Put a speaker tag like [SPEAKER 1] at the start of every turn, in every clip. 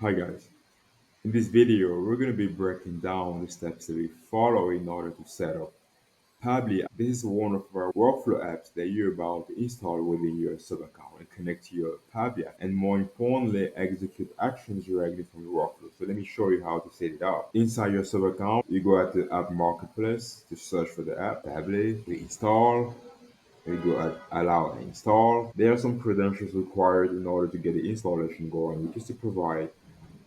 [SPEAKER 1] Hi guys, in this video we're going to be breaking down the steps that we follow in order to set up Pabbly. This is one of our workflow apps that you're about to install within your sub account and connect to your Pabbly app, and more importantly execute actions directly from your workflow. So let me show you how to set it up. Inside your sub account, you go at the app marketplace to search for the app Pabbly, we install. We go at allow and install. There are some credentials required in order to get the installation going, which is to provide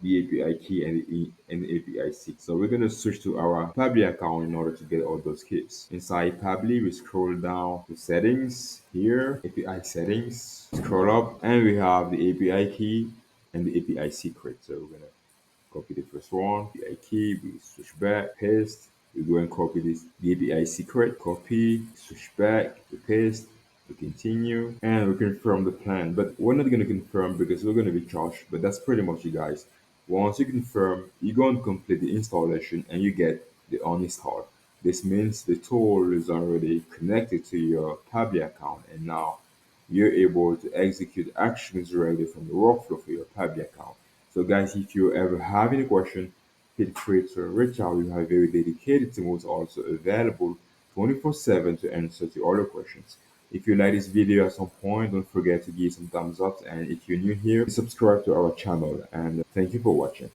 [SPEAKER 1] the API key and the API seed. So we're going to switch to our Pabbly account in order to get all those keys. Inside Pabbly, we scroll down to settings here, API settings, scroll up, and we have the API key and the API secret. So we're going to copy the first one, API key, we switch back, paste, we go and copy this, the API secret, copy, switch back, we paste, we continue, and we confirm the plan. But we're not going to confirm because we're going to be charged, but that's pretty much it, guys. Once you confirm, you go and complete the installation and you get the uninstall. This means the tool is already connected to your Pabbly account, and now you're able to execute actions directly from the workflow for your Pabbly account. So guys, if you ever have any question, feel free to reach out. We have a very dedicated team who's also available 24/7 to answer to all your questions. If you like this video at some point, don't forget to give some thumbs up. And if you're new here, subscribe to our channel. And thank you for watching.